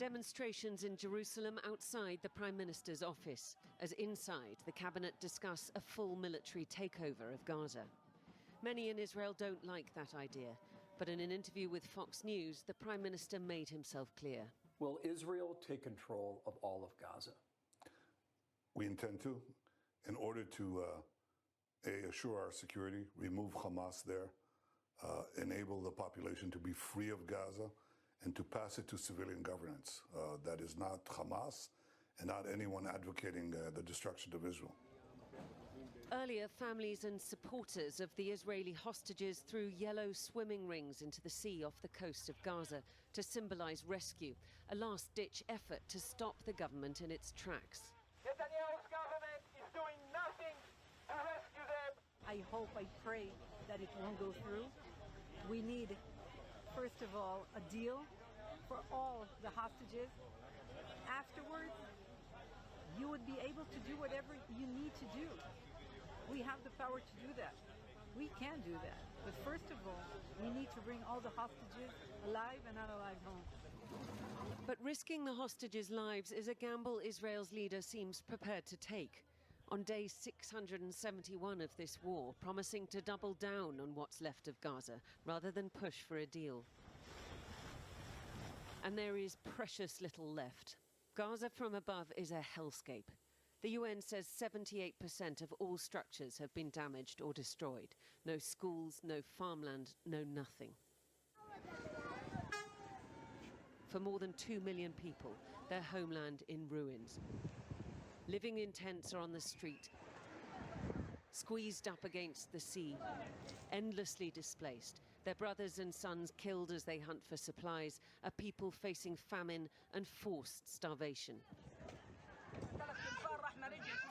Demonstrations in Jerusalem outside the Prime Minister's office, as inside the cabinet discuss a full military takeover of Gaza. Many in Israel don't like that idea, but in an interview with Fox News, the Prime Minister made himself clear. Will Israel take control of all of Gaza? We intend to, in order to assure our security, remove Hamas there, enable the population to be free of Gaza, and to pass it to civilian governance. That is not Hamas and not anyone advocating the destruction of Israel. Earlier, families and supporters of the Israeli hostages threw yellow swimming rings into the sea off the coast of Gaza to symbolize rescue, a last-ditch effort to stop the government in its tracks. Netanyahu's government is doing nothing to rescue them. I hope, I pray that it won't go through. We need, first of all, a deal for all the hostages. Afterwards, you would be able to do whatever you need to do. We have the power to do that. We can do that. But first of all, we need to bring all the hostages alive and not alive home. But risking the hostages' lives is a gamble Israel's leader seems prepared to take. On day 671 of this war, promising to double down on what's left of Gaza rather than push for a deal. And there is precious little left. Gaza from above is a hellscape. The UN says 78% of all structures have been damaged or destroyed. No schools, no farmland, no nothing. For more than 2 million people, their homeland in ruins. Living in tents or on the street, squeezed up against the sea, endlessly displaced, their brothers and sons killed as they hunt for supplies, a people facing famine and forced starvation.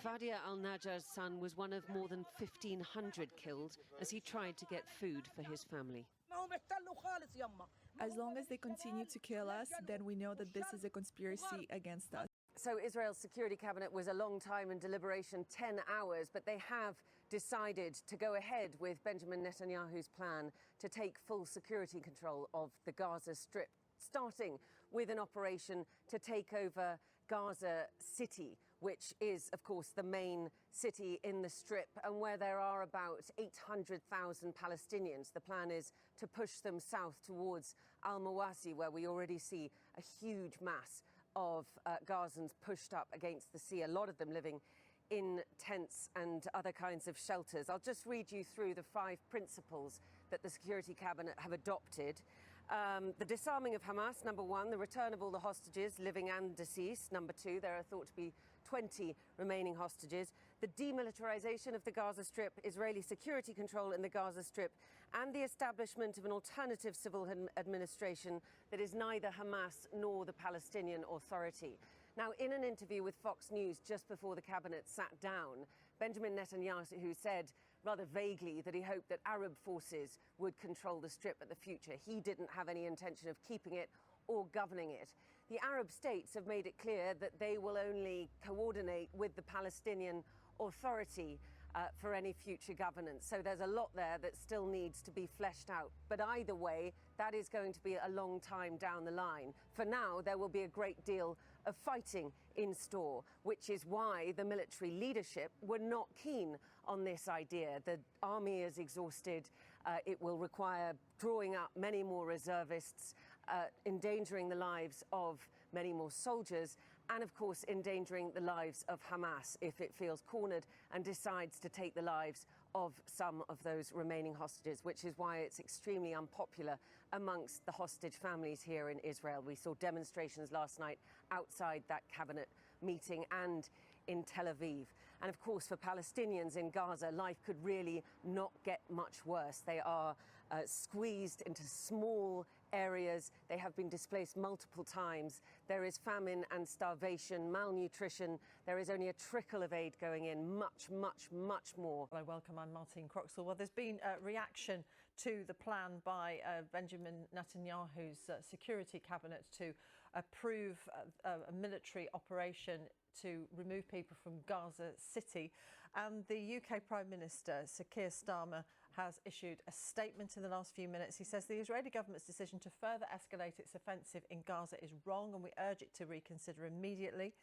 Fadia al-Najjar's son was one of more than 1,500 killed as he tried to get food for his family. As long as they continue to kill us, then we know that this is a conspiracy against us. So Israel's security cabinet was a long time in deliberation, 10 hours, but they have decided to go ahead with Benjamin Netanyahu's plan to take full security control of the Gaza Strip, starting with an operation to take over Gaza City, which is, of course, the main city in the Strip and where there are about 800,000 Palestinians. The plan is to push them south towards Al-Mawasi, where we already see a huge mass of Gazans pushed up against the sea, a lot of them living in tents and other kinds of shelters. I'll just read you through the 5 principles that the Security Cabinet have adopted. The disarming of Hamas, number 1, the return of all the hostages, living and deceased, number 2, there are thought to be 20 remaining hostages, the demilitarization of the Gaza Strip, Israeli security control in the Gaza Strip, and the establishment of an alternative civil administration that is neither Hamas nor the Palestinian Authority. Now, in an interview with Fox News just before the cabinet sat down, Benjamin Netanyahu said rather vaguely that he hoped that Arab forces would control the Strip at the future. He didn't have any intention of keeping it or governing it. The Arab states have made it clear that they will only coordinate with the Palestinian Authority for any future governance. So there's a lot there that still needs to be fleshed out. But either way, that is going to be a long time down the line. For now, there will be a great deal of fighting in store, which is why the military leadership were not keen on this idea. The army is exhausted. It will require drawing up many more reservists, endangering the lives of many more soldiers, and of course endangering the lives of Hamas if it feels cornered and decides to take the lives of some of those remaining hostages, which is why it's extremely unpopular amongst the hostage families here in Israel. We saw demonstrations last night outside that cabinet meeting and in Tel Aviv. And of course, for Palestinians in Gaza, life could really not get much worse. They are squeezed into small areas. They have been displaced multiple times. There is famine and starvation, malnutrition. There is only a trickle of aid going in, much, much, much more. Well, I welcome, I'm Martine Croxall. Well, there's been a reaction to the plan by Benjamin Netanyahu's security cabinet to approve a military operation to remove people from Gaza City. And the UK Prime Minister, Sir Keir Starmer, has issued a statement in the last few minutes. He says the Israeli government's decision to further escalate its offensive in Gaza is wrong and we urge it to reconsider immediately.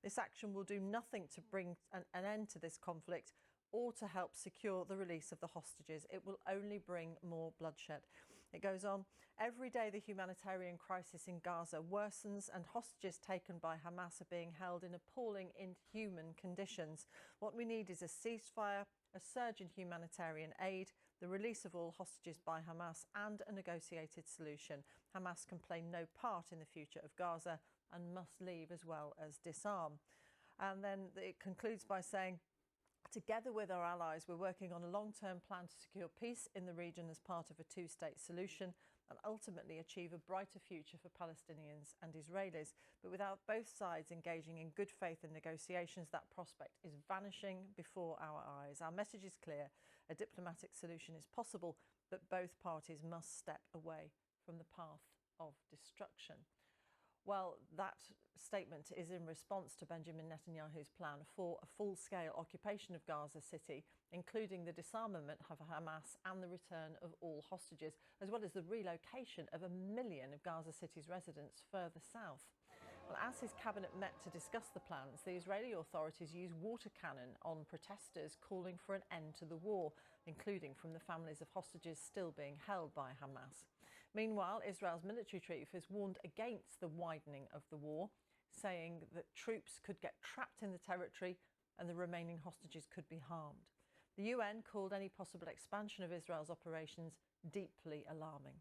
This action will do nothing to bring an end to this conflict or to help secure the release of the hostages. It will only bring more bloodshed. It goes on, every day the humanitarian crisis in Gaza worsens and hostages taken by Hamas are being held in appalling, inhuman conditions. What we need is a ceasefire, a surge in humanitarian aid, the release of all hostages by Hamas and a negotiated solution. Hamas can play no part in the future of Gaza and must leave as well as disarm. And then it concludes by saying, together with our allies, we're working on a long-term plan to secure peace in the region as part of a two-state solution and ultimately achieve a brighter future for Palestinians and Israelis. But without both sides engaging in good faith in negotiations, that prospect is vanishing before our eyes. Our message is clear. A diplomatic solution is possible, but both parties must step away from the path of destruction. Well, that statement is in response to Benjamin Netanyahu's plan for a full-scale occupation of Gaza City, including the disarmament of Hamas and the return of all hostages, as well as the relocation of 1 million of Gaza City's residents further south. Well, as his cabinet met to discuss the plans, the Israeli authorities used water cannon on protesters calling for an end to the war, including from the families of hostages still being held by Hamas. Meanwhile, Israel's military chief has warned against the widening of the war, saying that troops could get trapped in the territory and the remaining hostages could be harmed. The UN called any possible expansion of Israel's operations deeply alarming.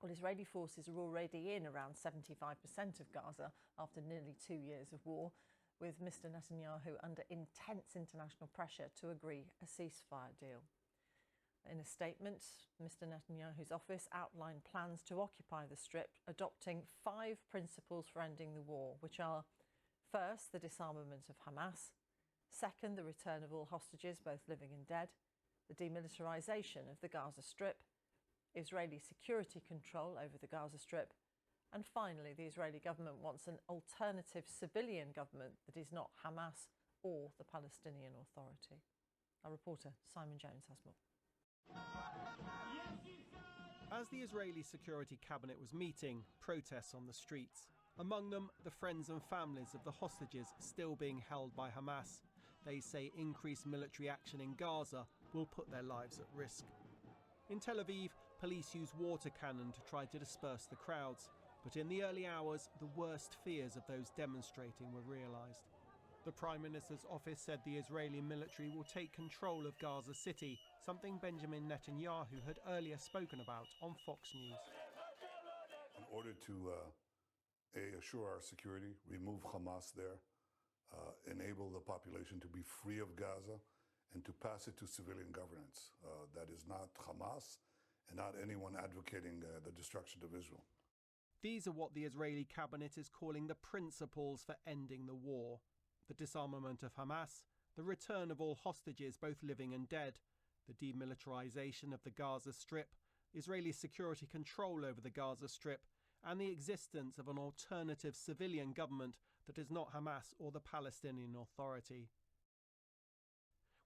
Well, Israeli forces are already in around 75% of Gaza after nearly 2 years of war, with Mr. Netanyahu under intense international pressure to agree a ceasefire deal. In a statement, Mr. Netanyahu's office outlined plans to occupy the Strip, adopting 5 principles for ending the war, which are: first, the disarmament of Hamas; second, the return of all hostages, both living and dead; the demilitarisation of the Gaza Strip; Israeli security control over the Gaza Strip; and finally, the Israeli government wants an alternative civilian government that is not Hamas or the Palestinian Authority. Our reporter Simon Jones has more. As the Israeli Security Cabinet was meeting, protests on the streets. Among them, the friends and families of the hostages still being held by Hamas. They say increased military action in Gaza will put their lives at risk. In Tel Aviv, police used water cannon to try to disperse the crowds. But in the early hours, the worst fears of those demonstrating were realised. The Prime Minister's office said the Israeli military will take control of Gaza City, something Benjamin Netanyahu had earlier spoken about on Fox News. In order to assure our security, remove Hamas there, enable the population to be free of Gaza, and to pass it to civilian governance. That is not Hamas and not anyone advocating the destruction of Israel. These are what the Israeli cabinet is calling the principles for ending the war. The disarmament of Hamas, the return of all hostages, both living and dead, the demilitarisation of the Gaza Strip, Israeli security control over the Gaza Strip, and the existence of an alternative civilian government that is not Hamas or the Palestinian Authority.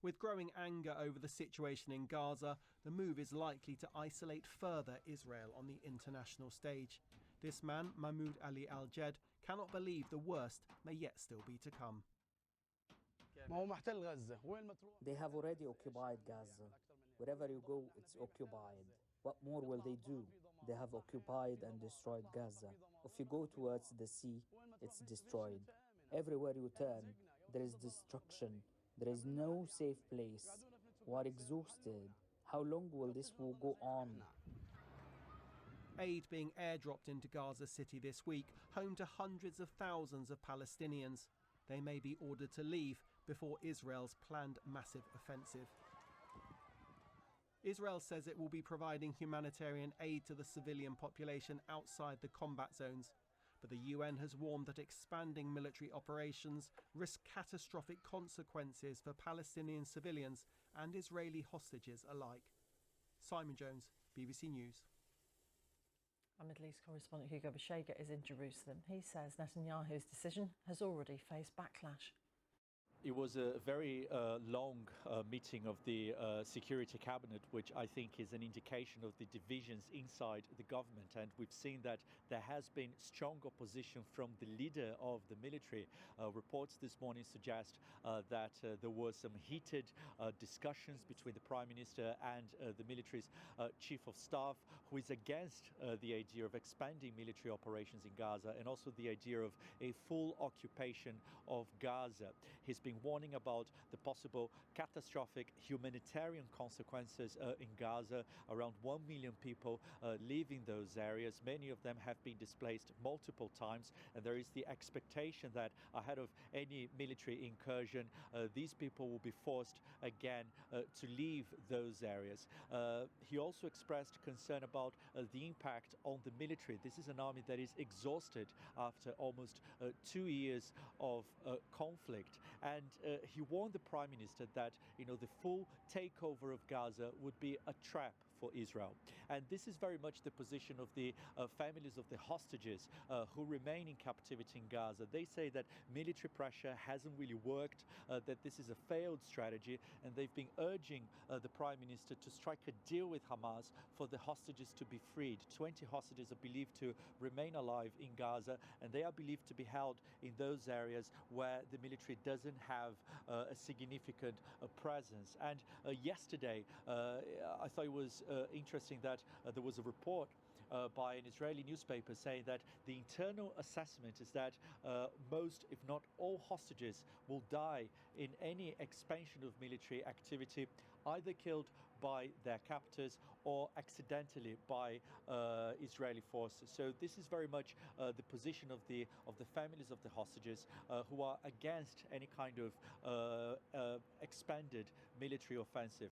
With growing anger over the situation in Gaza, the move is likely to isolate further Israel on the international stage. This man, Mahmoud Ali Al-Jed, cannot believe the worst may yet still be to come. They have already occupied Gaza. Wherever you go, it's occupied. What more will they do? They have occupied and destroyed Gaza. If you go towards the sea, it's destroyed. Everywhere you turn, there is destruction. There is no safe place. We are exhausted. How long will this war go on? Aid being airdropped into Gaza City this week, home to hundreds of thousands of Palestinians. They may be ordered to leave before Israel's planned massive offensive. Israel says it will be providing humanitarian aid to the civilian population outside the combat zones. But the UN has warned that expanding military operations risk catastrophic consequences for Palestinian civilians and Israeli hostages alike. Simon Jones, BBC News. Our Middle East correspondent Hugo Bashega is in Jerusalem. He says Netanyahu's decision has already faced backlash. It was a very long meeting of the Security Cabinet, which I think is an indication of the divisions inside the government. And we've seen that there has been strong opposition from the leader of the military. Reports this morning suggest that there were some heated discussions between the Prime Minister and the military's Chief of Staff, who is against the idea of expanding military operations in Gaza and also the idea of a full occupation of Gaza. He's been warning about the possible catastrophic humanitarian consequences in Gaza. Around 1 million people live in those areas. Many of them have been displaced multiple times, and there is the expectation that ahead of any military incursion, these people will be forced again to leave those areas. He also expressed concern about the impact on the military. This is an army that is exhausted after almost 2 years of conflict. And he warned the Prime Minister that, the full takeover of Gaza would be a trap for Israel. And this is very much the position of the families of the hostages who remain in captivity in Gaza. They say that military pressure hasn't really worked, that this is a failed strategy, and they've been urging the Prime Minister to strike a deal with Hamas for the hostages to be freed. 20 hostages are believed to remain alive in Gaza, and they are believed to be held in those areas where the military doesn't have a significant presence. And yesterday, I thought it was interesting that there was a report by an Israeli newspaper saying that the internal assessment is that most, if not all, hostages will die in any expansion of military activity, either killed by their captors or accidentally by Israeli forces. So this is very much the position of the families of the hostages who are against any kind of expanded military offensive.